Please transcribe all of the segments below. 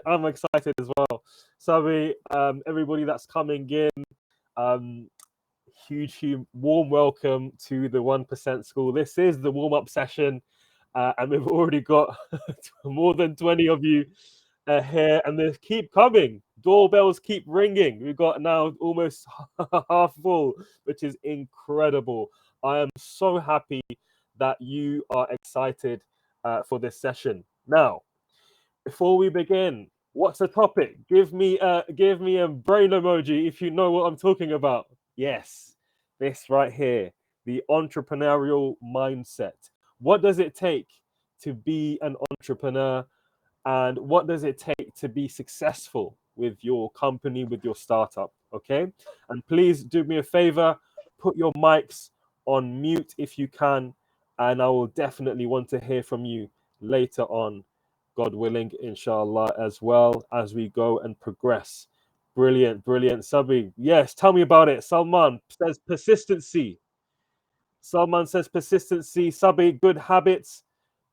I'm excited as well. Sorry, everybody that's coming in. Huge warm welcome to the 1% School. This is the warm-up session, and we've already got more than 20 of you here, and they keep coming. Doorbells keep ringing. We've got now almost half full, which is incredible. I am so happy that you are excited for this session. Now, before we begin, what's the topic? Give me a brain emoji if you know what I'm talking about. Yes, this right here, the entrepreneurial mindset. What does it take to be an entrepreneur, and what does it take to be successful with your company, with your startup? Okay, and please do me a favor, put your mics on mute if you can, and I will definitely want to hear from you later on, God willing, inshallah, as well as we go and progress. Brilliant, Sabi. Yes, tell me about it. Salman says persistency. Sabi, good habits.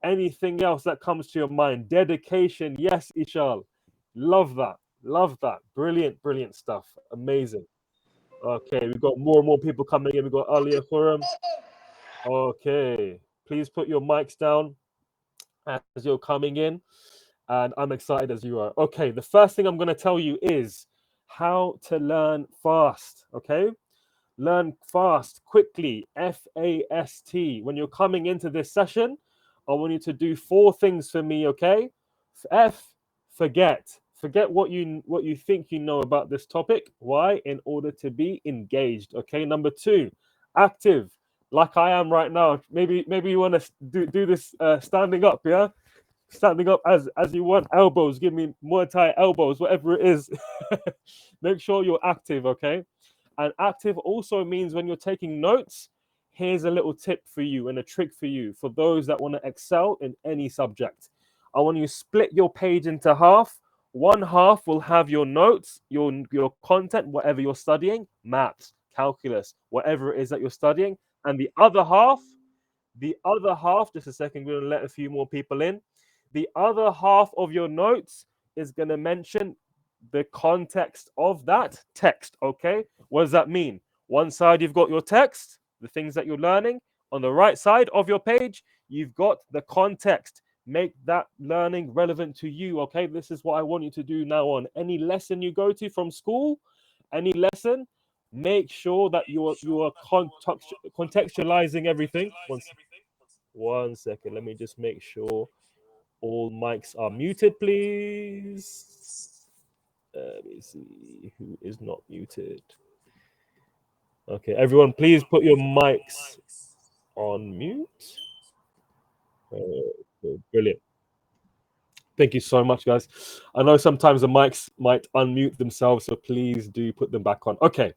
Anything else that comes to your mind? Dedication. Yes, Ishal. Love that. Brilliant stuff. Amazing. Okay, we've got more and more people coming in. We've got Alia Khurram. Okay, please put your mics down as you're coming in, and I'm excited as you are. Okay, the first thing I'm going to tell you is how to learn fast. Okay, learn fast, quickly, FAST. When you're coming into this session, I want you to do 4 things for me, okay? F, forget what you think you know about this topic. Why? In order to be engaged. Okay, number 2, active, like I am right now. Maybe you want to do this standing up, yeah? Standing up as you want. Elbows, give me Muay Thai elbows, whatever it is. Make sure you're active, okay? And active also means when you're taking notes, here's a little tip for you and a trick for you for those that want to excel in any subject. I want you to split your page into half. One half will have your notes, your content, whatever you're studying, maths, calculus, whatever it is that you're studying. And the other half, just a second, we're going to let a few more people in. The other half of your notes is going to mention the context of that text, okay? What does that mean? One side, you've got your text, the things that you're learning. On the right side of your page, you've got the context. Make that learning relevant to you, okay? This is what I want you to do now on any lesson you go to from school, any lesson. Make sure that you are contextualizing everything. One second, let me just make sure all mics are muted, please. Let me see who is not muted. Okay, everyone, please put your mics on mute. Brilliant. Thank you so much, guys. I know sometimes the mics might unmute themselves, so please do put them back on. Okay,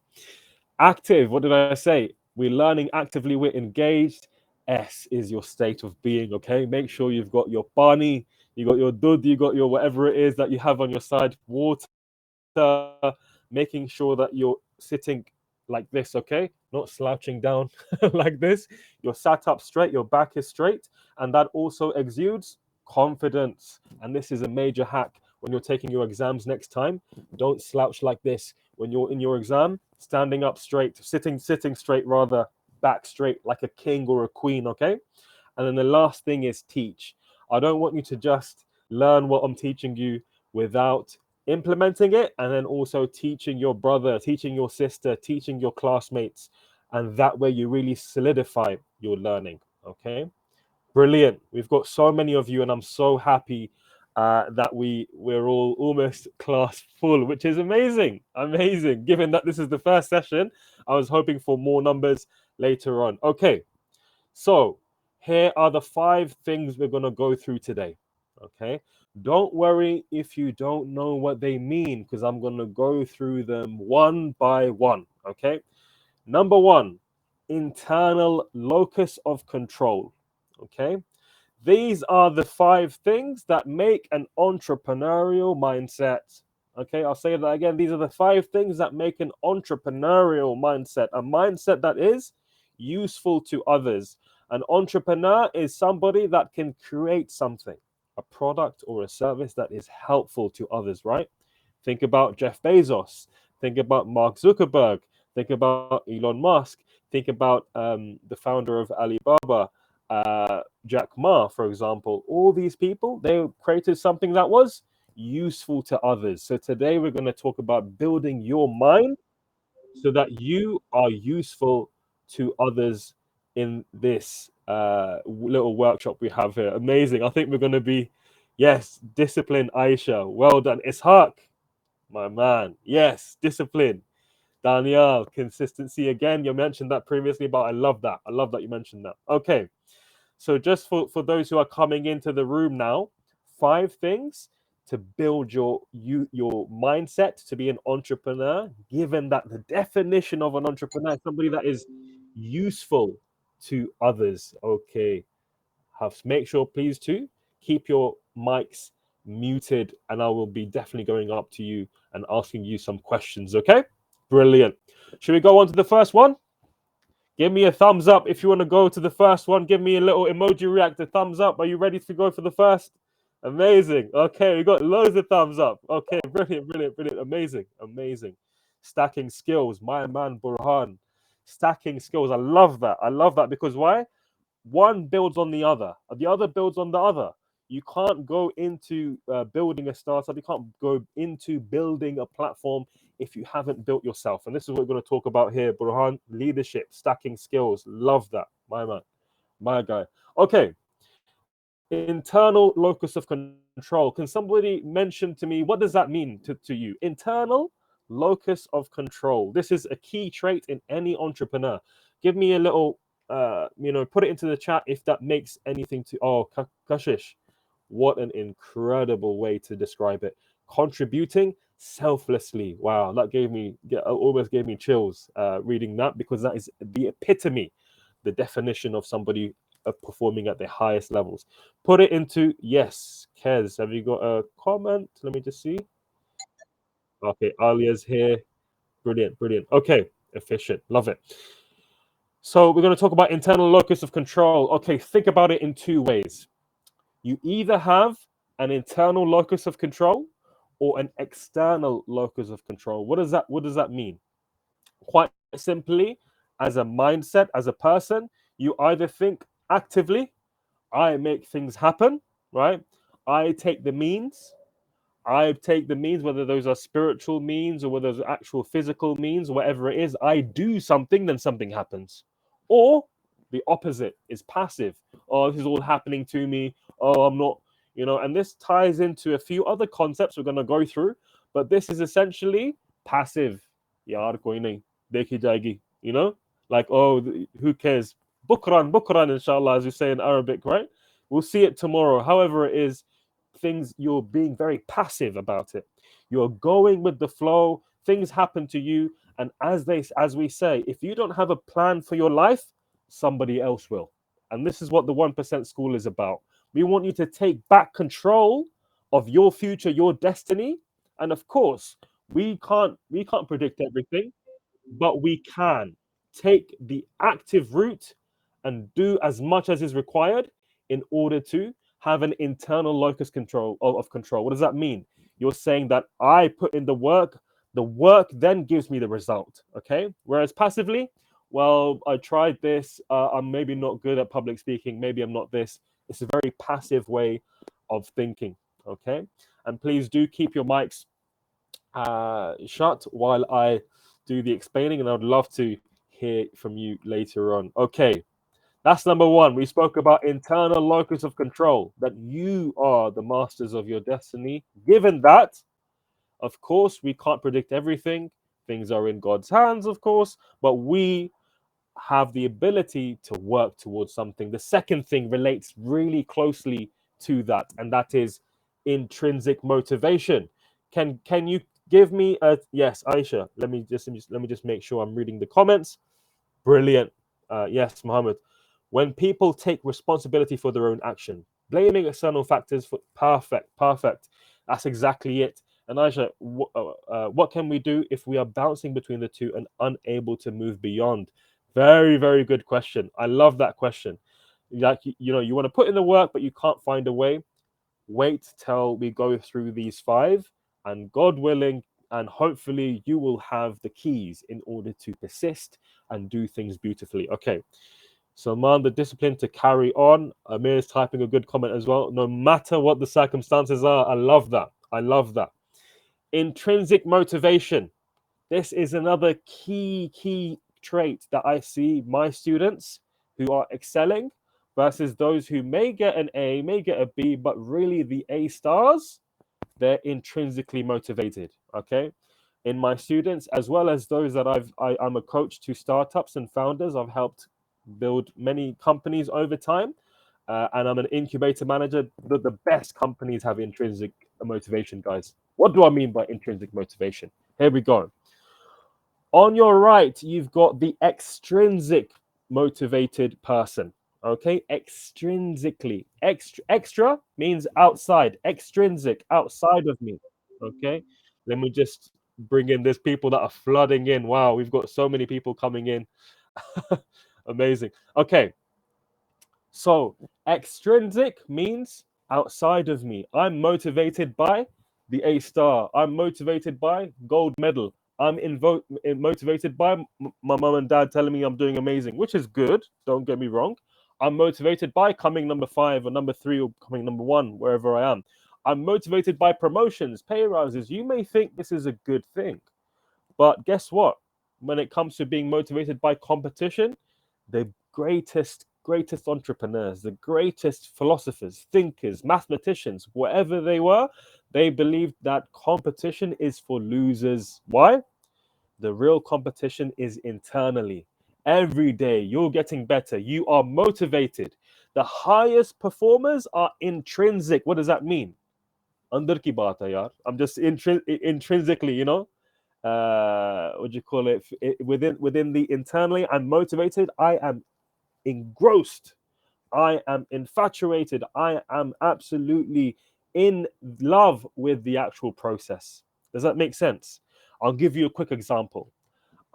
active. What did I say? We're learning actively, we're engaged. S is your state of being, okay? Make sure you've got your pani, you got your dud, you got your whatever it is that you have on your side, water, making sure that you're sitting like this, okay? Not slouching down like this. You're sat up straight, your back is straight, and that also exudes confidence. And this is a major hack when you're taking your exams next time. Don't slouch like this when you're in your exam. Standing up straight, sitting straight rather, back straight like a king or a queen, okay? And then the last thing is teach. I don't want you to just learn what I'm teaching you without implementing it, and then also teaching your brother, teaching your sister, teaching your classmates, and that way you really solidify your learning. Okay, brilliant. We've got so many of you, and I'm so happy that we're all almost class full, which is amazing. Given that this is the first session, I was hoping for more numbers later on. Okay, so here are the 5 things we're going to go through today. Okay, don't worry if you don't know what they mean, because I'm going to go through them one by one. Okay, number 1, internal locus of control. Okay, these are the 5 things that make an entrepreneurial mindset. Okay, I'll say that again. These are the 5 things that make an entrepreneurial mindset, a mindset that is useful to others. An entrepreneur is somebody that can create something. a product or a service that is helpful to others, right? Think about Jeff Bezos. Think about Mark Zuckerberg. Think about Elon Musk. Think about the founder of Alibaba, Jack Ma, for example. All these people, they created something that was useful to others. So today we're going to talk about building your mind so that you are useful to others in this little workshop we have here. Amazing. I think we're going to be, yes, discipline, Aisha. Well done. Ishaq, my man. Yes, discipline. Danielle, consistency again. You mentioned that previously, but I love that. I love that you mentioned that. Okay. So just for those who are coming into the room now, 5 things to build your mindset to be an entrepreneur, given that the definition of an entrepreneur is somebody that is useful to others. Okay. Have make sure please to keep your mics muted, and I will be definitely going up to you and asking you some questions. Okay. Brilliant. Should we go on to the first one? Give me a thumbs up if you want to go to the first one. Give me a little emoji reactor thumbs up. Are you ready to go for the first? Amazing. Okay, we got loads of thumbs up. Okay, brilliant, brilliant, brilliant. Amazing, amazing. Stacking skills, my man Burhan. Stacking skills. I love that. I love that because why? One builds on the other builds on the other. You can't go into building a startup, you can't go into building a platform if you haven't built yourself. And this is what we're going to talk about here, Burhan. Leadership, stacking skills. Love that, my man, my guy. Okay, internal locus of control. Can somebody mention to me what does that mean to you? Internal locus of control. This is a key trait in any entrepreneur. Give me a little put it into the chat if that makes anything to Kashish. What an incredible way to describe it. Contributing selflessly. Wow, that almost gave me chills reading that, because that is the epitome, the definition of somebody performing at the highest levels. Put it into, yes, Kez, have you got a comment? Let me just see. Okay, Alia's here. Brilliant, brilliant. Okay, efficient. Love it. So we're going to talk about internal locus of control. Okay, think about it in 2 ways. You either have an internal locus of control or an external locus of control. What does that mean? Quite simply, as a mindset, as a person, you either think actively, I make things happen, right? I take the means, whether those are spiritual means or whether those are actual physical means, whatever it is, I do something, then something happens. Or the opposite is passive. Oh, this is all happening to me. Oh, I'm not, and this ties into a few other concepts we're going to go through, but this is essentially passive. Yaar koi nahi, dekhi jayegi, like, oh, who cares? Bukran, inshallah, as you say in Arabic, right? We'll see it tomorrow. However it is, things, you're being very passive about it. You're going with the flow. Things happen to you, and as we say, if you don't have a plan for your life, somebody else will. And this is what the 1% School is about. We want you to take back control of your future, your destiny. And of course, we can't predict everything, but we can take the active route and do as much as is required in order to have an internal locus of control. What does that mean? You're saying that I put in the work then gives me the result. Okay. Whereas passively, well, I tried this. I'm maybe not good at public speaking. Maybe I'm not this. It's a very passive way of thinking. Okay. And please do keep your mics shut while I do the explaining, and I would love to hear from you later on. Okay, that's number one. We spoke about internal locus of control, that you are the masters of your destiny. Given that, of course, we can't predict everything. Things are in God's hands, of course, but we have the ability to work towards something. The second thing relates really closely to that, and that is intrinsic motivation. Can you give me a yes, Aisha? Let me just make sure I'm reading the comments. Brilliant. Yes, Mohammed. When people take responsibility for their own action, blaming external factors for perfect. That's exactly it. And Aisha, what can we do if we are bouncing between the two and unable to move beyond? Very, very good question. I love that question. Like, you want to put in the work, but you can't find a way. Wait till we go through these 5, and God willing, and hopefully you will have the keys in order to persist and do things beautifully. Okay. So, man, the discipline to carry on. Amir is typing a good comment as well. No matter what the circumstances are, I love that. I love that. Intrinsic motivation. This is another key trait that I see my students who are excelling versus those who may get an A, may get a B, but really the A stars, they're intrinsically motivated. Okay. In my students, as well as those that I'm a coach to startups and founders. I've helped build many companies over time, and I'm an incubator manager. The best companies have intrinsic motivation, guys. What do I mean by intrinsic motivation? Here we go. On your right, you've got the extrinsic motivated person. Okay, extrinsically. Extra means outside. Extrinsic, outside of me. Okay, let me just bring in. There's people that are flooding in. Wow, we've got so many people coming in. Amazing. Okay, so extrinsic means outside of me. I'm motivated by the A star. I'm motivated by gold medal. I'm motivated by my mum and dad telling me I'm doing amazing, which is good. Don't get me wrong. I'm motivated by coming number 5 or number 3 or coming number 1, wherever I am. I'm motivated by promotions, pay rises. You may think this is a good thing, but guess what? When it comes to being motivated by competition, the greatest entrepreneurs, the greatest philosophers, thinkers, mathematicians, whatever they were, they believed that competition is for losers. Why? The real competition is internally. Every day you're getting better, you are motivated. The highest performers are intrinsic. What does that mean? Andar ki baat hai yaar. I'm just intrinsically, what do you call it? Within the internally, I'm motivated. I am engrossed. I am infatuated. I am absolutely in love with the actual process. Does that make sense? I'll give you a quick example.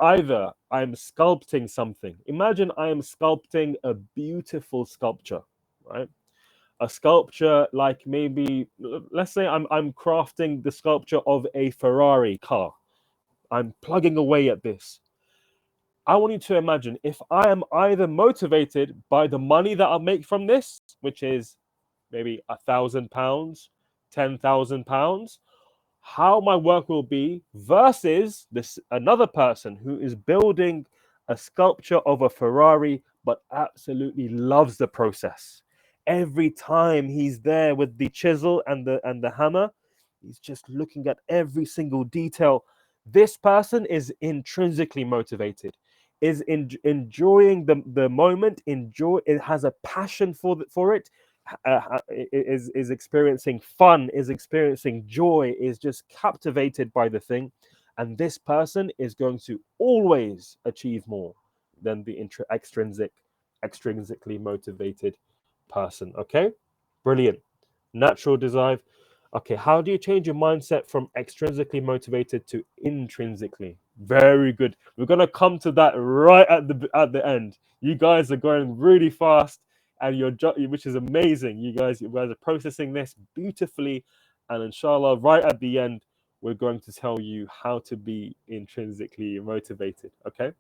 Either I'm sculpting something. Imagine I am sculpting a beautiful sculpture, right? A sculpture like maybe, let's say I'm crafting the sculpture of a Ferrari car. I'm plugging away at this. I want you to imagine if I am either motivated by the money that I'll make from this, which is maybe £1,000, £10,000, how my work will be versus this another person who is building a sculpture of a Ferrari but absolutely loves the process. Every time he's there with the chisel and the hammer, he's just looking at every single detail. This person is intrinsically motivated, is enjoying the moment, it has a passion for it, is experiencing fun, is experiencing joy, is just captivated by the thing. And this person is going to always achieve more than the extrinsically motivated person. Okay, brilliant. Natural desire. Okay, how do you change your mindset from extrinsically motivated to intrinsically? Very good. We're gonna come to that right at the end. You guys are going really fast, and which is amazing. You guys are processing this beautifully, and inshallah, right at the end, we're going to tell you how to be intrinsically motivated. Okay.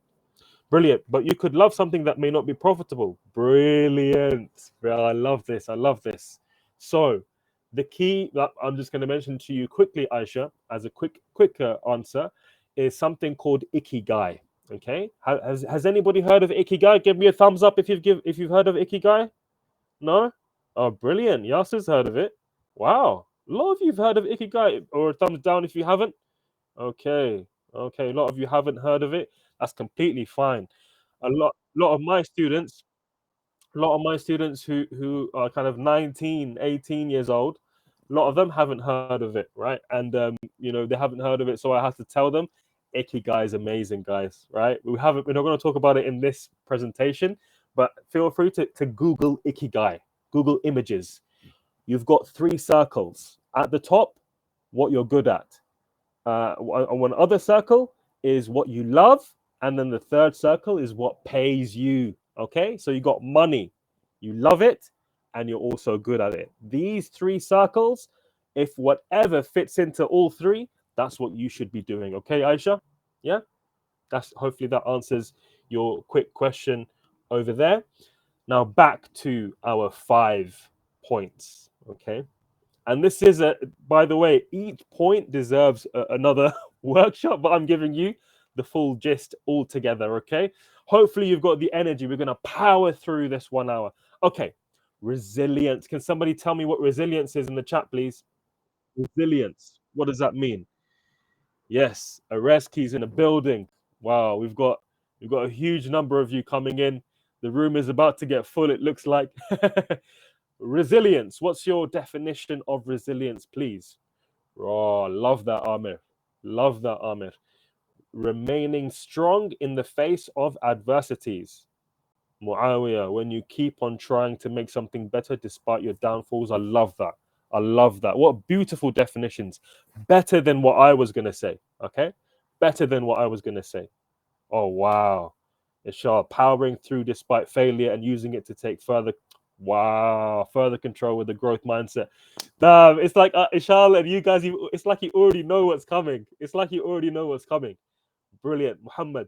Brilliant. But you could love something that may not be profitable. Brilliant. Well, I love this. I love this. So the key that I'm just going to mention to you quickly, Aisha, as a quicker answer, is something called ikigai. Okay. Has anybody heard of ikigai? Give me a thumbs up if you've heard of ikigai. No? Oh, brilliant. Yasser's heard of it. Wow. A lot of you've heard of ikigai, or a thumbs down if you haven't. Okay. Okay. A lot of you haven't heard of it. That's completely fine. A lot of my students, who are kind of 19, 18 years old, a lot of them haven't heard of it, right? And they haven't heard of it, so I have to tell them ikigai is amazing, guys, right? We're not going to talk about it in this presentation, but feel free to Google ikigai, Google images. You've got 3 circles. At the top, what you're good at. One other circle is what you love, and then the third circle is what pays you. Okay, so you got money, you love it, and you're also good at it. These three circles, if whatever fits into all three, that's what you should be doing. Okay, Aisha? Yeah? That's hopefully that answers your quick question over there. Now back to our 5 points. Okay. And this is by the way, each point deserves another workshop, but I'm giving you the full gist all together. Okay. Hopefully you've got the energy. We're going to power through this 1 hour. Okay. Resilience. Can somebody tell me what resilience is in the chat, please? Resilience. What does that mean? Yes, arrest keys in a building. Wow, we've got a huge number of you coming in. The room is about to get full, it looks like. Resilience. What's your definition of resilience, please? Oh, love that, Amir. Love that, Amir. Remaining strong in the face of adversities. Muawiyah, when you keep on trying to make something better despite your downfalls. I love that. I love that. What beautiful definitions. Better than what I was going to say. Okay. Better than what I was going to say. Oh, wow. Ishal, powering through despite failure and using it to take further. Wow. Further control with the growth mindset. Damn. It's like Ishal and you guys, it's like you already know what's coming. It's like you already know what's coming. Brilliant. Muhammad.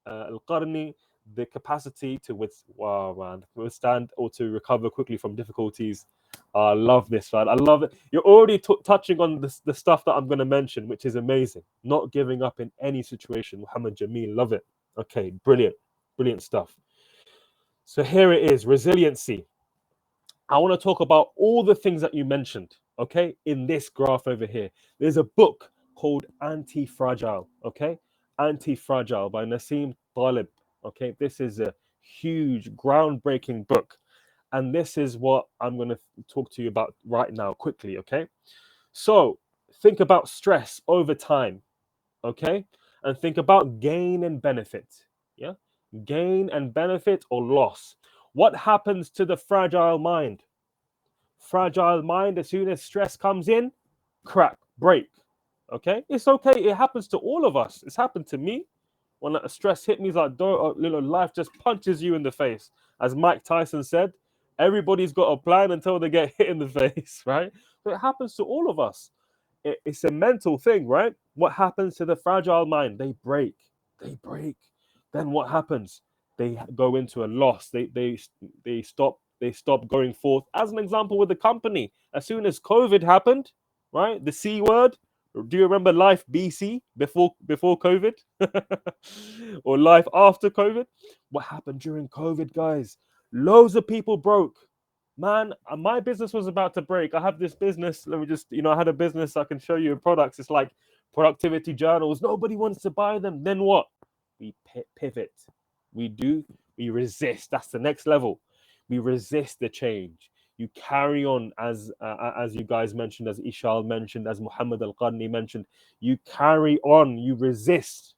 Al-Qarni, the capacity to withstand or to recover quickly from difficulties. I love this, man. I love it. You're already touching on the stuff that I'm going to mention, which is amazing. Not giving up in any situation. Muhammad Jamil, love it. Okay, brilliant. Brilliant stuff. So here it is, resiliency. I want to talk about all the things that you mentioned, okay, in this graph over here. There's a book called Anti-Fragile, okay? Anti-Fragile by Nassim Taleb, okay? This is a huge, groundbreaking book. And this is what I'm going to talk to you about right now quickly, okay? So think about stress over time, okay? And think about gain and benefit, yeah? Gain and benefit or loss. What happens to the fragile mind? Fragile mind, as soon as stress comes in, crack, break. Okay, it's okay. It happens to all of us. It's happened to me. When a stress hit me, it's like life just punches you in the face. As Mike Tyson said, everybody's got a plan until they get hit in the face, right? So it happens to all of us. It's a mental thing, right? What happens to the fragile mind? They break. They break. Then what happens? They go into a loss. They stop going forth. As an example with the company, as soon as COVID happened, right? The C word. Do you remember life BC before COVID? Or life after COVID? What happened during COVID, guys? Loads of people broke. Man, my business was about to break. I have this business. Let me just, I had a business. I can show you products. It's like productivity journals. Nobody wants to buy them. Then what? We pivot. We resist. That's the next level. We resist the change. You carry on as you guys mentioned, as Ishal mentioned, as Muhammad Al-Qarni mentioned. You carry on. You resist.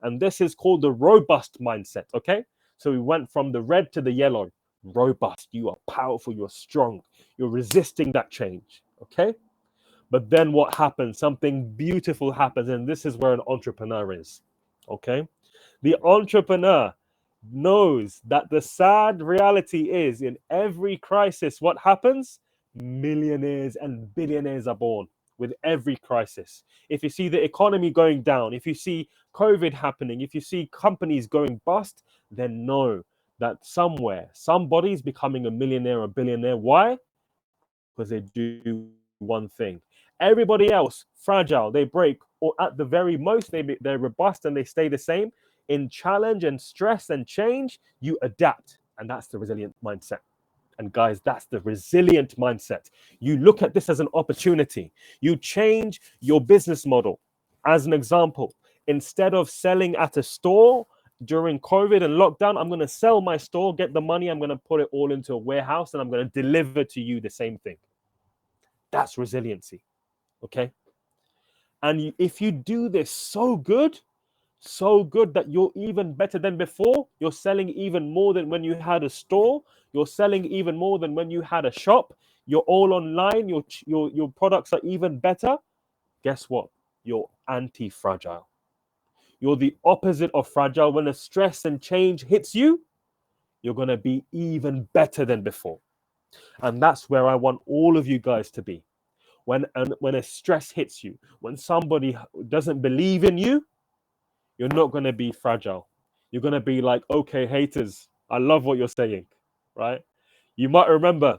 And this is called the robust mindset. Okay? So we went from the red to the yellow. Robust, you are powerful, you're strong, you're resisting that change. Okay, but then what happens? Something beautiful happens, and this is where an entrepreneur is. Okay, the entrepreneur knows that the sad reality is in every crisis, what happens? Millionaires and billionaires are born with every crisis. If you see the economy going down, if you see COVID happening, if you see companies going bust, then know that somewhere somebody's becoming a millionaire or billionaire. Why? Because they do one thing. Everybody else fragile, they break, or at the very most they're robust and they stay the same. In challenge and stress and change, you adapt, and that's the resilient mindset. And guys, that's the resilient mindset. You look at this as an opportunity. You change your business model. As an example, instead of selling at a store during COVID and lockdown, I'm going to sell my store, get the money, I'm going to put it all into a warehouse, and I'm going to deliver to you the same thing. That's resiliency. Okay. And if you do this so good that you're even better than before, you're selling even more than when you had a store, you're selling even more than when you had a shop, you're all online, your products are even better. Guess what? You're anti-fragile. You're the opposite of fragile. When the stress and change hits you, you're going to be even better than before. And that's where I want all of you guys to be. When a stress hits you, when somebody doesn't believe in you, you're not going to be fragile. You're going to be like, okay, haters, I love what you're saying, right? You might remember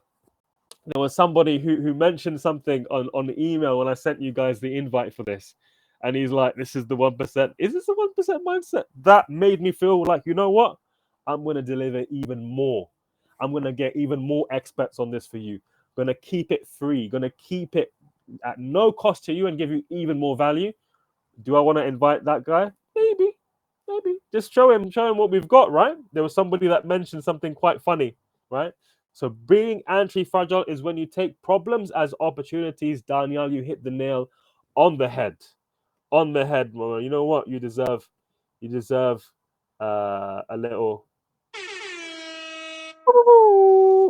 there was somebody who mentioned something on the email when I sent you guys the invite for this. And he's like, this is the 1%. Is this the 1% mindset? That made me feel like, you know what? I'm going to deliver even more. I'm going to get even more experts on this for you. Going to keep it free. Going to keep it at no cost to you and give you even more value. Do I want to invite that guy? Maybe. Maybe. Just show him what we've got, right? There was somebody that mentioned something quite funny, right? So being anti-fragile is when you take problems as opportunities. Daniel, you hit the nail on the head. On the head, mama. You know what? You deserve a little.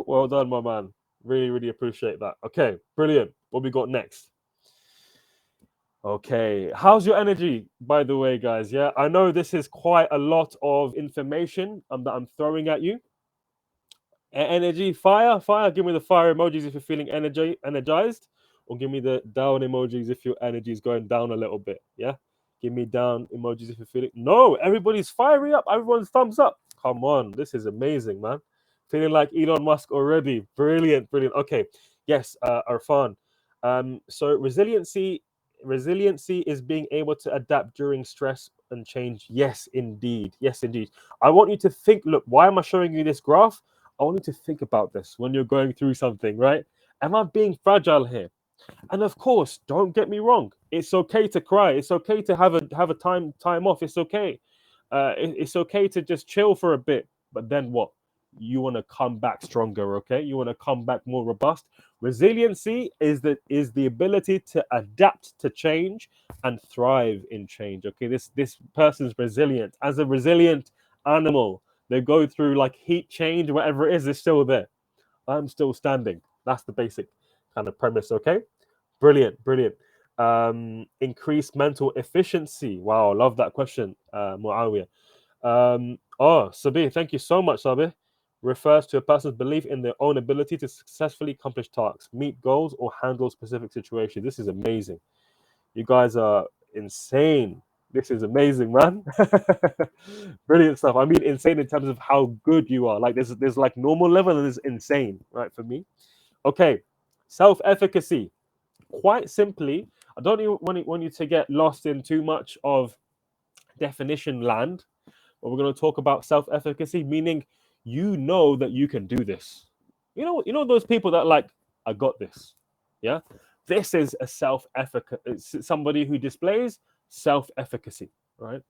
Well done, my man. Really, really appreciate that. Okay, brilliant. What we got next? Okay, how's your energy, by the way, guys? Yeah, I know this is quite a lot of information that I'm throwing at you. Energy, fire, fire. Give me the fire emojis if you're feeling energized, or give me the down emojis if your energy is going down a little bit. Yeah, give me down emojis if you're feeling. No, everybody's firing up. Everyone's thumbs up. Come on, this is amazing, man. Feeling like Elon Musk already. Brilliant, brilliant. Okay, yes, Arfan. So resiliency is being able to adapt during stress and change. Yes, indeed. Yes, indeed. I want you to think. Look, why am I showing you this graph? I want you to think about this when you're going through something, right? Am I being fragile here? And of course, don't get me wrong. It's okay to cry. It's okay to have a time off. It's okay. It's okay to just chill for a bit. But then what? You want to come back stronger, okay? You want to come back more robust. Resiliency is the ability to adapt to change and thrive in change. Okay, this person's resilient. As a resilient animal, they go through like heat change, whatever it is, they're still there. I'm still standing. That's the basic kind of premise. Okay, brilliant, brilliant. Increase mental efficiency. Wow, love that question, Muawiyah. Sabir, thank you so much, Sabir. Refers to a person's belief in their own ability to successfully accomplish tasks, meet goals, or handle specific situations. This is amazing. You guys are insane. This is amazing, man. Brilliant stuff. I mean, insane in terms of how good you are. Like, there's like normal level and there's insane, right? For me. Okay, self-efficacy. Quite simply, I don't even want you to get lost in too much of definition land. But we're going to talk about self-efficacy, meaning you know that you can do this. You know those people that like, I got this. Yeah, this is a self-efficacy. It's somebody who displays self-efficacy, right?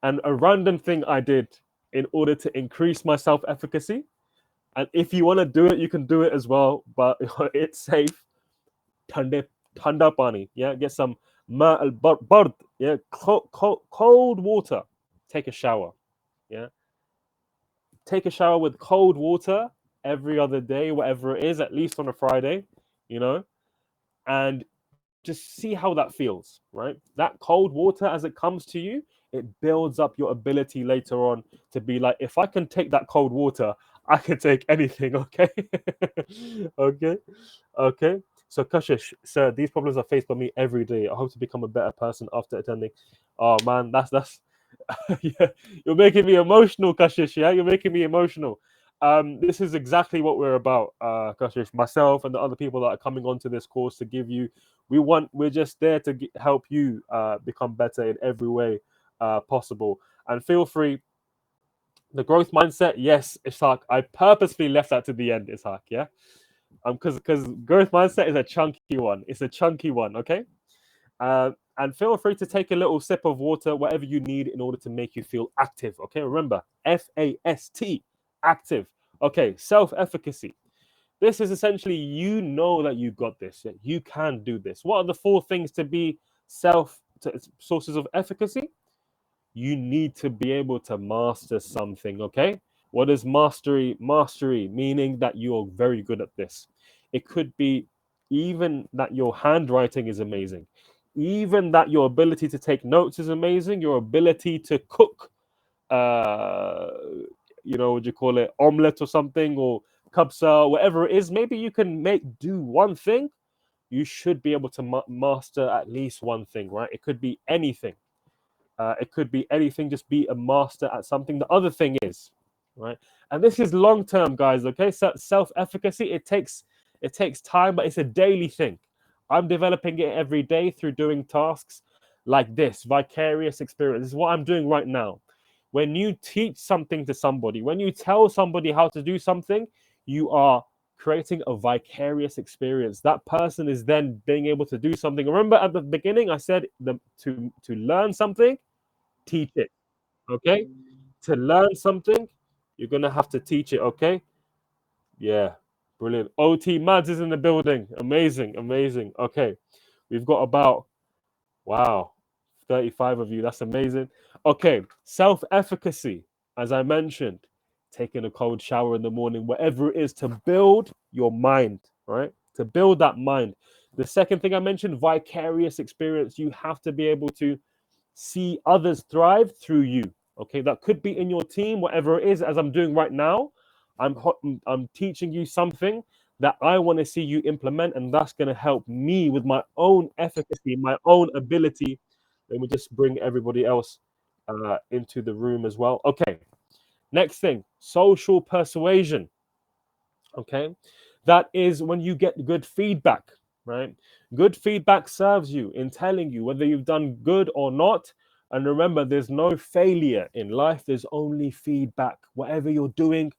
And a random thing I did in order to increase my self-efficacy, and if you want to do it, you can do it as well, but it's safe. Tanda pani, yeah, get some ma al bard, yeah, cold water. Take a shower, yeah. Take a shower with cold water every other day, whatever it is, at least on a Friday, you know, and just see how that feels, right? That cold water, as it comes to you, it builds up your ability later on to be like, if I can take that cold water, I can take anything, okay? Okay, okay. So, Kashish, sir, these problems are faced by me every day. I hope to become a better person after attending. Oh man, that's yeah, you're making me emotional, Kashish. Yeah, you're making me emotional. This is exactly what we're about, Kashish. Myself and the other people that are coming onto this course to give you. We're just there to help you become better in every way possible. And feel free. The growth mindset, yes, Ishaq. I purposely left that to the end, Ishaq. Yeah, because growth mindset is a chunky one. It's a chunky one. Okay. And feel free to take a little sip of water, whatever you need in order to make you feel active. Okay, remember FAST, active. Okay, self efficacy. This is essentially you know that you got this. Yeah? You can do this. What are the four things to be sources of efficacy? You need to be able to master something. Okay, what is mastery? Mastery meaning that you're very good at this. It could be even that your handwriting is amazing, even that your ability to take notes is amazing, your ability to cook, what do you call it, omelette or something, or kabsa, whatever it is. Maybe you can do one thing. You should be able to master at least one thing, right? It could be anything. It could be anything. Just be a master at something. The other thing is, right? And this is long term, guys. Okay, so self-efficacy. It takes time, but it's a daily thing. I'm developing it every day through doing tasks like this, vicarious experience. This is what I'm doing right now. When you teach something to somebody, when you tell somebody how to do something, you are creating a vicarious experience. That person is then being able to do something. Remember at the beginning, I said to learn something, teach it. Okay, to learn something, you're gonna have to teach it. Okay, yeah, brilliant. OT Mads is in the building. Amazing, amazing. Okay, we've got about, wow, 35 of you. That's amazing. Okay, self-efficacy, as I mentioned, taking a cold shower in the morning, whatever it is, to build your mind, right? To build that mind. The second thing I mentioned, vicarious experience. You have to be able to see others thrive through you. Okay, that could be in your team, whatever it is, as I'm doing right now. I'm teaching you something that I want to see you implement, and that's going to help me with my own efficacy, my own ability. Let me just bring everybody else into the room as well. Okay, next thing, social persuasion. Okay, that is when you get good feedback, right? Good feedback serves you in telling you whether you've done good or not. And remember, there's no failure in life, there's only feedback. Whatever you're doing,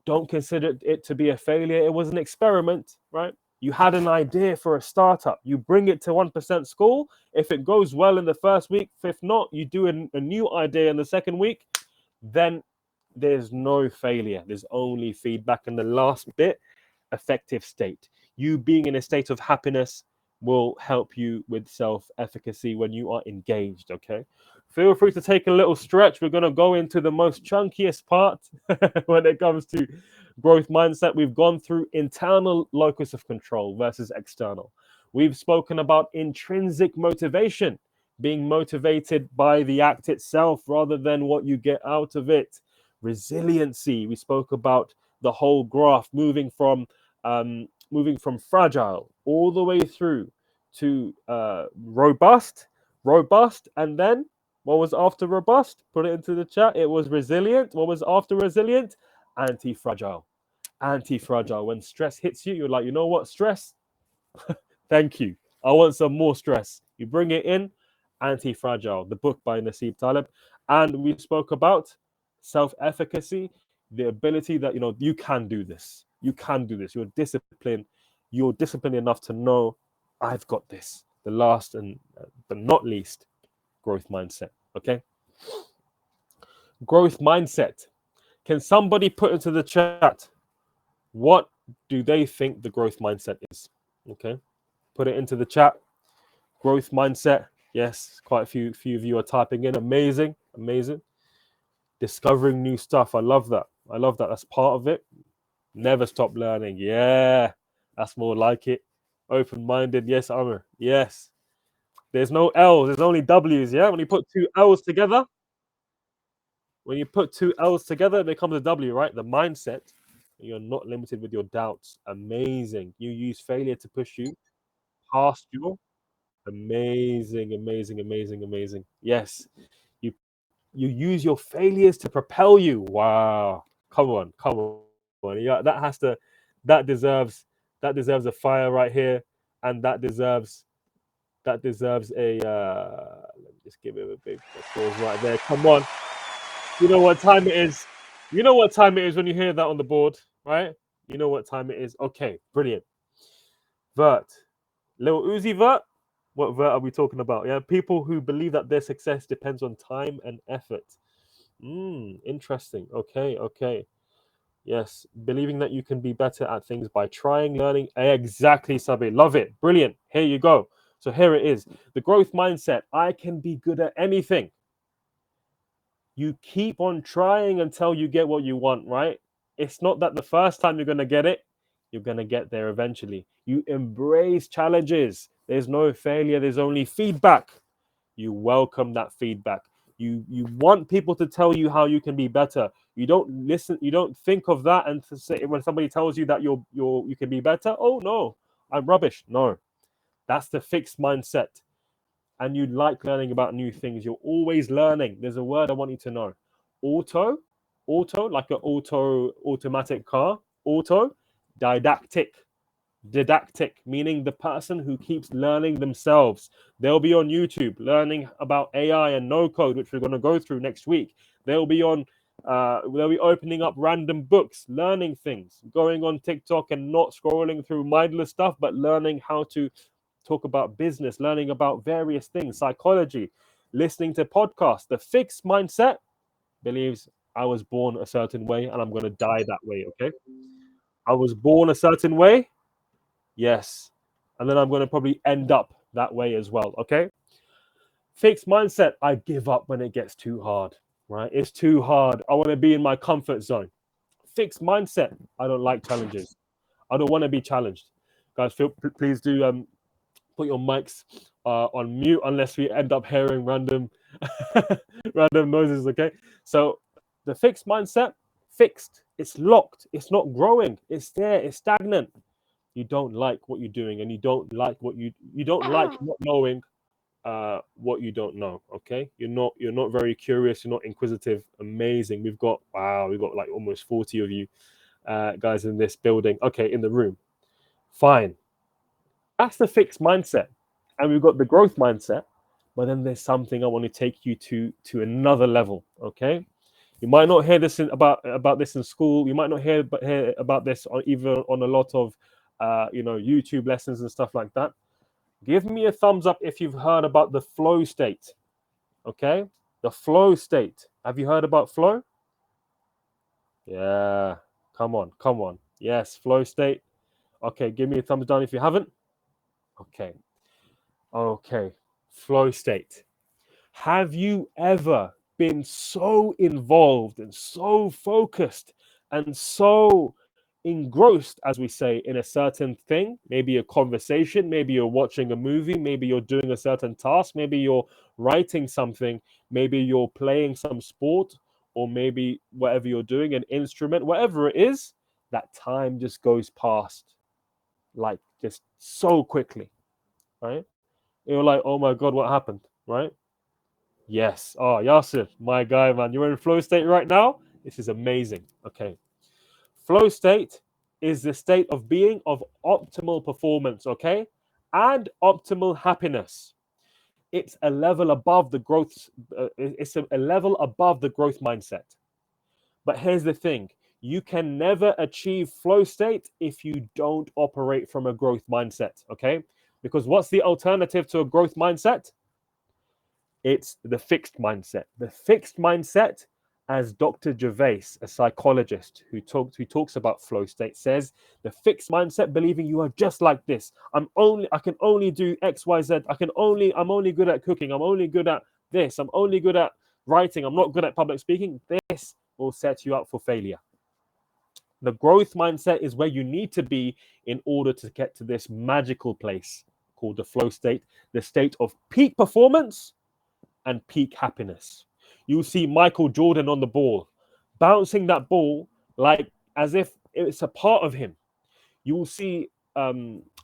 don't consider it to be a failure. It was an experiment, right? You had an idea for a startup, you bring it to 1%School. If it goes well in the first week, if not, you do a new idea in the second week, then there's no failure, there's only feedback. And the last bit, effective state. You being in a state of happiness will help you with self-efficacy when you are engaged. Okay, feel free to take a little stretch. We're going to go into the most chunkiest part when it comes to growth mindset. We've gone through internal locus of control versus external. We've spoken about intrinsic motivation, being motivated by the act itself rather than what you get out of it. Resiliency, we spoke about the whole graph moving from fragile all the way through to robust, and then what was after robust? Put it into the chat. It was resilient. What was after resilient? Anti-fragile. Anti-fragile. When stress hits you, you're like, you know what? Stress, thank you. I want some more stress. You bring it in. Anti-fragile. The book by Nasib Taleb, and we spoke about self-efficacy, the ability that you can do this. You can do this. You're disciplined. You're disciplined enough to know I've got this. The last and but not least, growth mindset. Okay, growth mindset. Can somebody put into the chat what do they think the growth mindset is? Okay, put it into the chat. Growth mindset. Yes, quite a few of you are typing in. Amazing, amazing. Discovering new stuff. I love that. I love that. That's part of it. Never stop learning. Yeah, that's more like it. Open-minded. Yes, Amr. Yes. There's no L's. There's only W's. Yeah. When you put two L's together, it becomes a W, right? The mindset. You're not limited with your doubts. Amazing. You use failure to push you past your amazing, amazing, amazing, amazing. Yes. You you use your failures to propel you. Wow. Come on, come on. Yeah, that deserves a fire right here, and that deserves a let me just give it a big applause right there. Come on. You know what time it is. You know what time it is when you hear that on the board, right? You know what time it is. Okay, brilliant. Vert. Little Uzi Vert. What Vert are we talking about? Yeah, people who believe that their success depends on time and effort. Interesting. Okay, okay. Yes, believing that you can be better at things by trying, learning. Exactly, Sabi. Love it. Brilliant. Here you go. So here it is. The growth mindset. I can be good at anything. You keep on trying until you get what you want, right? It's not that the first time you're going to get it, you're going to get there eventually. You embrace challenges. There's no failure, there's only feedback. You welcome that feedback. You want people to tell you how you can be better. You don't listen. You don't think of that, and to say when somebody tells you that you can be better. Oh no, I'm rubbish. No, that's the fixed mindset. And you like learning about new things. You're always learning. There's a word I want you to know. Auto, like an automatic car. Auto, didactic. Didactic, meaning the person who keeps learning themselves. They'll be on YouTube learning about AI and no code, which we're going to go through next week. They'll be opening up random books, learning things, going on TikTok and not scrolling through mindless stuff, but learning how to talk about business, learning about various things, psychology, listening to podcasts. The fixed mindset believes I was born a certain way and I'm going to die that way. Okay. I was born a certain way. Yes. And then I'm going to probably end up that way as well. Okay. Fixed mindset. I give up when it gets too hard, right? It's too hard. I want to be in my comfort zone. Fixed mindset. I don't like challenges. I don't want to be challenged. Guys, please do put your mics on mute unless we end up hearing random random noises. Okay. So the fixed mindset, fixed. It's locked. It's not growing. It's there. It's stagnant. You don't like what you're doing, and you don't like you don't like not knowing what you don't know. Okay, you're not very curious. You're not inquisitive. Amazing. We've got like almost 40 of you guys in this building. Okay, in the room. Fine. That's the fixed mindset, and we've got the growth mindset. But then there's something I want to take you to another level. Okay, you might not hear this about this in school. You might not hear about this even on a lot of YouTube lessons and stuff like that. Give me a thumbs up if you've heard about the flow state. Okay, the flow state. Have you heard about flow? Yeah, come on. Yes, flow state. Okay, give me a thumbs down if you haven't. Okay, flow state. Have you ever been so involved and so focused and so engrossed, as we say, in a certain thing? Maybe a conversation, maybe you're watching a movie, maybe you're doing a certain task, maybe you're writing something, maybe you're playing some sport, or maybe whatever you're doing, an instrument, whatever it is, that time just goes past like just so quickly, right? You're like, oh my God, what happened, right? Yes. Oh, Yasir, my guy, man. You're in flow state right now. This is amazing. Okay. Flow state is the state of being of optimal performance, okay? And optimal happiness. It's a level above the growth. It's a level above the growth mindset. But here's the thing. You can never achieve flow state if you don't operate from a growth mindset, okay? Because what's the alternative to a growth mindset? It's the fixed mindset. The fixed mindset, as Dr. Gervais, a psychologist who talks about flow state, says the fixed mindset, believing you are just like this. I can only do X, Y, Z. I'm only good at cooking. I'm only good at this. I'm only good at writing. I'm not good at public speaking. This will set you up for failure. The growth mindset is where you need to be in order to get to this magical place called the flow state, the state of peak performance and peak happiness. You'll see Michael Jordan on the ball, bouncing that ball like as if it's a part of him. You will see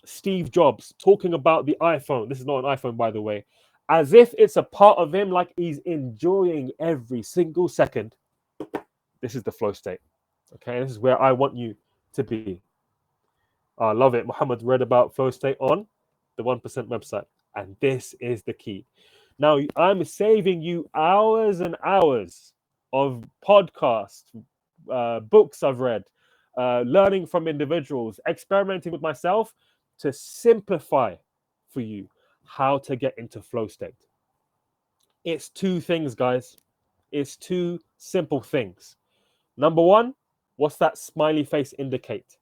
Steve Jobs talking about the iPhone. This is not an iPhone, by the way, as if it's a part of him, like he's enjoying every single second. This is the flow state. Okay, this is where I want you to be. I love it. Muhammad read about flow state on the 1% website, and this is the key. Now, I'm saving you hours and hours of podcasts, books I've read, learning from individuals, experimenting with myself to simplify for you how to get into flow state. It's two things, guys. It's two simple things. Number one, what's that smiley face indicate?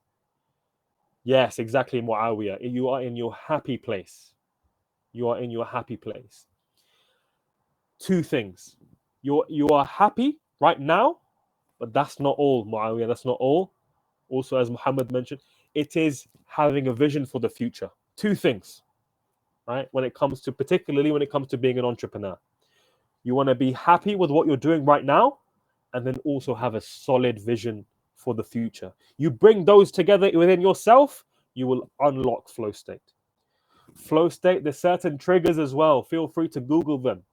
Yes, exactly, Muawiyah. You are in your happy place. You are in your happy place. Two things. You are happy right now, but that's not all, Muawiyah. That's not all. Also, as Muhammad mentioned, it is having a vision for the future. Two things, right? Particularly when it comes to being an entrepreneur. You want to be happy with what you're doing right now, and then also have a solid vision for the future. You bring those together within yourself, you will unlock flow state. Flow state, there's certain triggers as well. Feel free to Google them.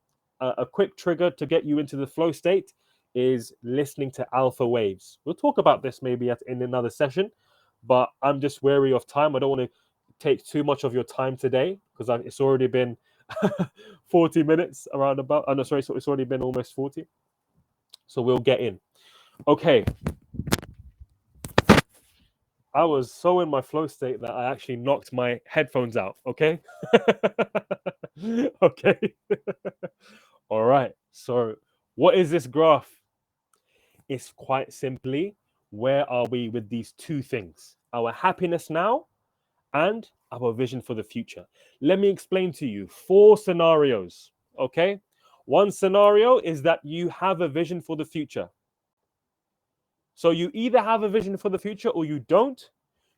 A quick trigger to get you into the flow state is listening to alpha waves. We'll talk about this maybe in another session, but I'm just wary of time. I don't want to take too much of your time today because it's already been 40 minutes around about. Oh, no, sorry, so it's already been almost 40. So we'll get in. Okay. I was so in my flow state that I actually knocked my headphones out. Okay. Okay. All right. So, what is this graph? It's quite simply where are we with these two things, our happiness now and our vision for the future. Let me explain to you 4 scenarios. Okay. One scenario is that you have a vision for the future. So, you either have a vision for the future or you don't.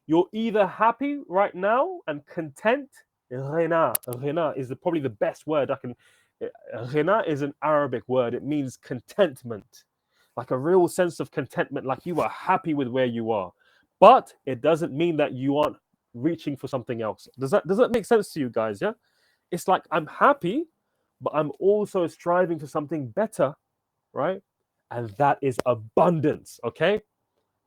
You're either happy right now and content. Rena is probably the best word I can. Rena is an Arabic word. It means contentment, like a real sense of contentment, like you are happy with where you are. But it doesn't mean that you aren't reaching for something else. Does that make sense to you guys? Yeah, it's like I'm happy, but I'm also striving for something better, right? And that is abundance. Okay,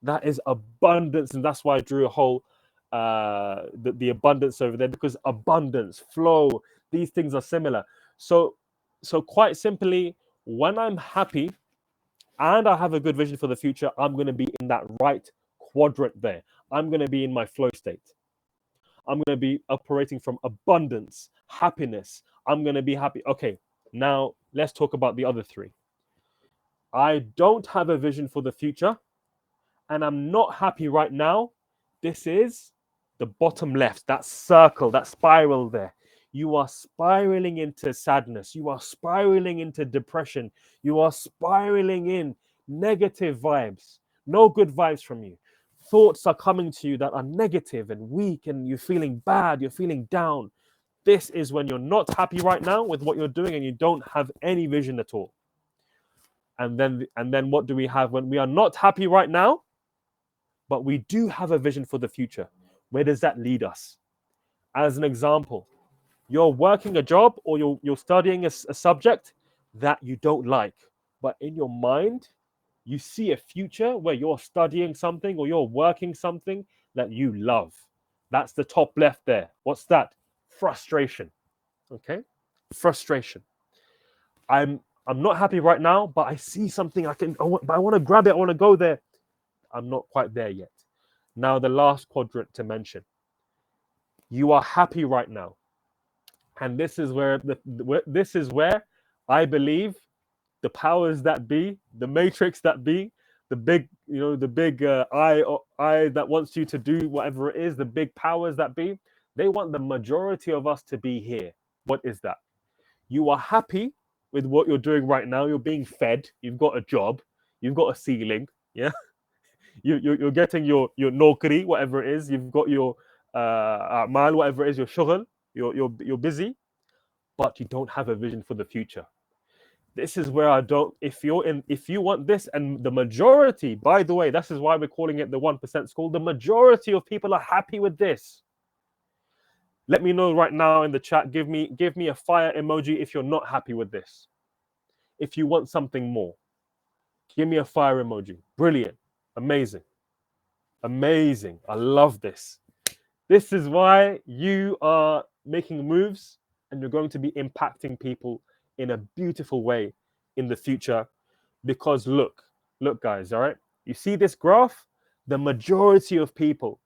that is abundance, and that's why I drew a whole the abundance over there, because abundance, flow, these things are similar. So quite simply, when I'm happy and I have a good vision for the future, I'm going to be in that right quadrant there. I'm going to be in my flow state. I'm going to be operating from abundance, happiness. I'm going to be happy. Okay, now let's talk about the other 3. I don't have a vision for the future and I'm not happy right now. This is the bottom left, that circle, that spiral there. You are spiraling into sadness. You are spiraling into depression. You are spiraling in negative vibes. No good vibes from you. Thoughts are coming to you that are negative and weak, and you're feeling bad. You're feeling down. This is when you're not happy right now with what you're doing and you don't have any vision at all. And then what do we have when we are not happy right now? But we do have a vision for the future. Where does that lead us? As an example, you're working a job or you're studying a subject that you don't like, but in your mind, you see a future where you're studying something or you're working something that you love. That's the top left there. What's that? Frustration. Okay? Frustration. I'm not happy right now, but I see something but I want to grab it. I want to go there. I'm not quite there yet. Now, the last quadrant to mention. You are happy right now. And this is where I believe the powers that be, the matrix that be, the big, I that wants you to do whatever it is, the big powers that be, they want the majority of us to be here. What is that? You are happy with what you're doing right now. You're being fed. You've got a job. You've got a ceiling. Yeah. You're getting your nokri, whatever it is. You've got your mal, whatever it is, your shughl. You're busy, but you don't have a vision for the future. This is where I don't. If you want this, and the majority, by the way, this is why we're calling it the 1%School. The majority of people are happy with this. Let me know right now in the chat. Give me a fire emoji if you're not happy with this. If you want something more, give me a fire emoji. Brilliant, amazing. Amazing. I love this. This is why you are making moves and you're going to be impacting people in a beautiful way in the future. Because look, guys, all right? You see this graph? The majority of people,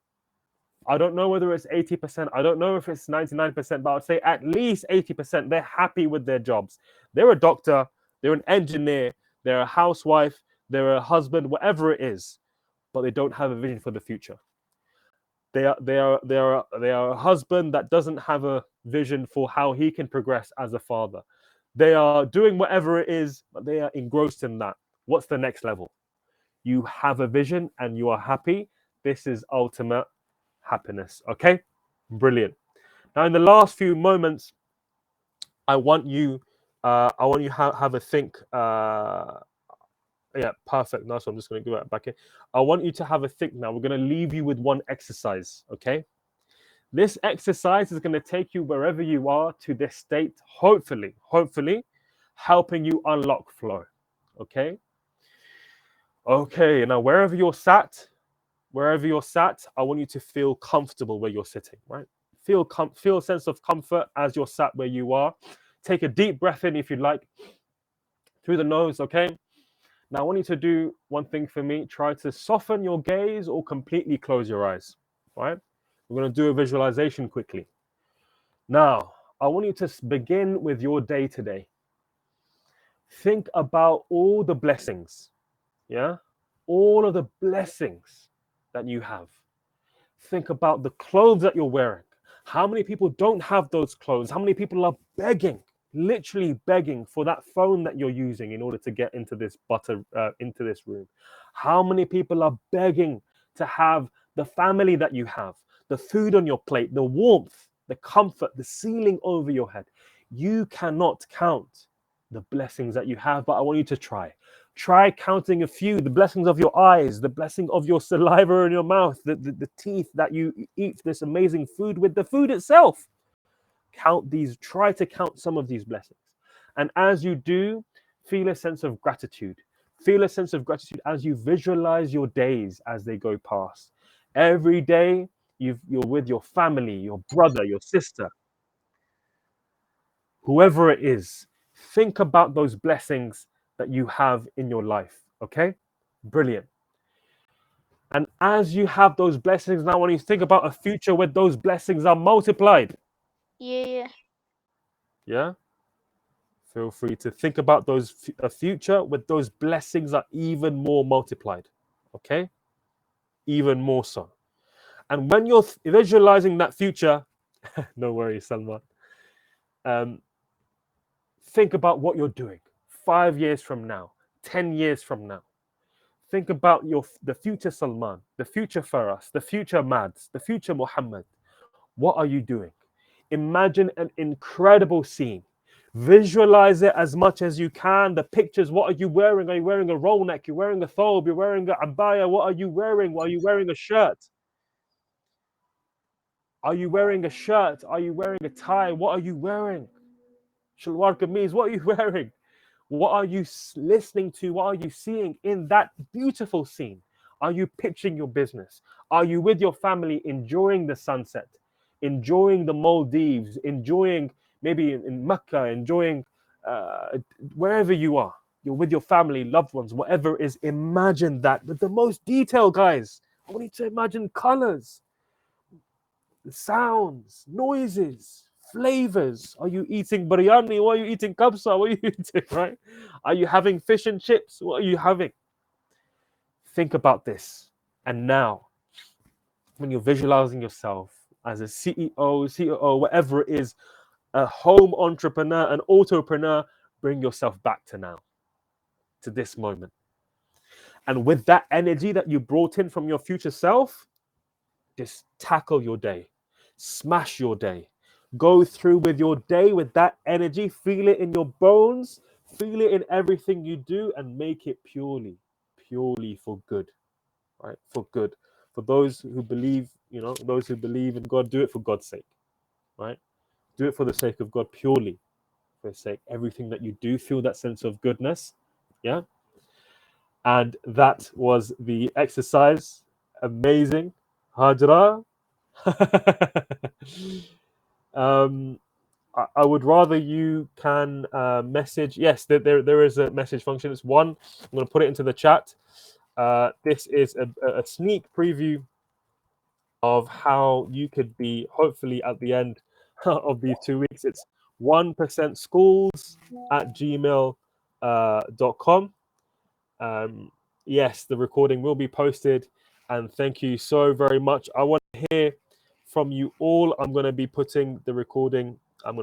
I don't know whether it's 80%, I don't know if it's 99%, but I'd say at least 80%, they're happy with their jobs. They're a doctor, they're an engineer, they're a housewife, they're a husband, whatever it is, but they don't have a vision for the future. They are a husband that doesn't have a vision for how he can progress as a father. They are doing whatever it is, but they are engrossed in that. What's the next level? You have a vision and you are happy. This is ultimate happiness. Okay, brilliant. Now, in the last few moments, I want you I want you have a think. Yeah, perfect. Nice. I'm just going to give it back in. I want you to have a think now. We're going to leave you with one exercise. Okay. This exercise is going to take you wherever you are to this state, hopefully, helping you unlock flow. Okay. Okay. Now, wherever you're sat, I want you to feel comfortable where you're sitting, right? Feel a sense of comfort as you're sat where you are. Take a deep breath in if you like through the nose, okay? Now I want you to do one thing for me. Try to soften your gaze or completely close your eyes, right? We're going to do a visualization quickly. Now, I want you to begin with your day today. Think about all the blessings, yeah? All of the blessings that you have. Think about the clothes that you're wearing. How many people don't have those clothes? How many people are begging, literally begging for that phone that you're using in order to get into into this room? How many people are begging to have the family that you have, the food on your plate, the warmth, the comfort, the ceiling over your head? You cannot count the blessings that you have, but I want you to try. Try counting a few, the blessings of your eyes, the blessing of your saliva in your mouth, the teeth that you eat this amazing food with, the food itself. Count these, try to count some of these blessings. And as you do, feel a sense of gratitude. Feel a sense of gratitude as you visualize your days as they go past. Every day, you're with your family, your brother, your sister, whoever it is. Think about those blessings that you have in your life. Okay? Brilliant. And as you have those blessings, now when you think about a future where those blessings are multiplied, Yeah, yeah. yeah, feel free to think about a future where those blessings are even more multiplied. Okay? Even more so. And when you're visualizing that future, no worries, Salman. Um, think about what you're doing 5 years from now, 10 years from now. Think about the future Salman, the future Faras, the future Mads, the future Muhammad. What are you doing? Imagine an incredible scene. Visualize it as much as you can. The pictures, what are you wearing? Are you wearing a roll neck? You're wearing a thobe? You're wearing a abaya? What are you wearing? Are you wearing a shirt? Are you wearing a shirt? Are you wearing a tie? What are you wearing? Shalwar kameez, what are you wearing? What are you listening to? What are you seeing in that beautiful scene? Are you pitching your business? Are you with your family enjoying the sunset, enjoying the Maldives, enjoying maybe in Mecca, enjoying wherever you are? You're with your family, loved ones, whatever it is. Imagine that with the most detail, guys. I want you to imagine colors, sounds, noises, flavors. Are you eating biryani? What are you eating? Kabsa? What are you eating? Right? Are you having fish and chips? What are you having? Think about this. And now, when you're visualizing yourself as a CEO, COO, whatever it is, a home entrepreneur, an entrepreneur, bring yourself back to now, to this moment. And with that energy that you brought in from your future self, just tackle your day, smash your day, go through with your day with that energy, feel it in your bones, feel it in everything you do, and make it purely for good, right? For good. For those who believe, those who believe in God, do it for God's sake, right? Do it for the sake of God, purely for the sake. Everything that you do, feel that sense of goodness, yeah. And that was the exercise. Amazing, Hajra. um, I would rather you can message. Yes, there is a message function. It's one. I'm going to put it into the chat. This is a sneak preview of how you could be, hopefully, at the end of these 2 weeks. It's 1%schools at gmail.com. Yes, the recording will be posted. And thank you so very much. I want to hear from you all. I'm going to be putting the recording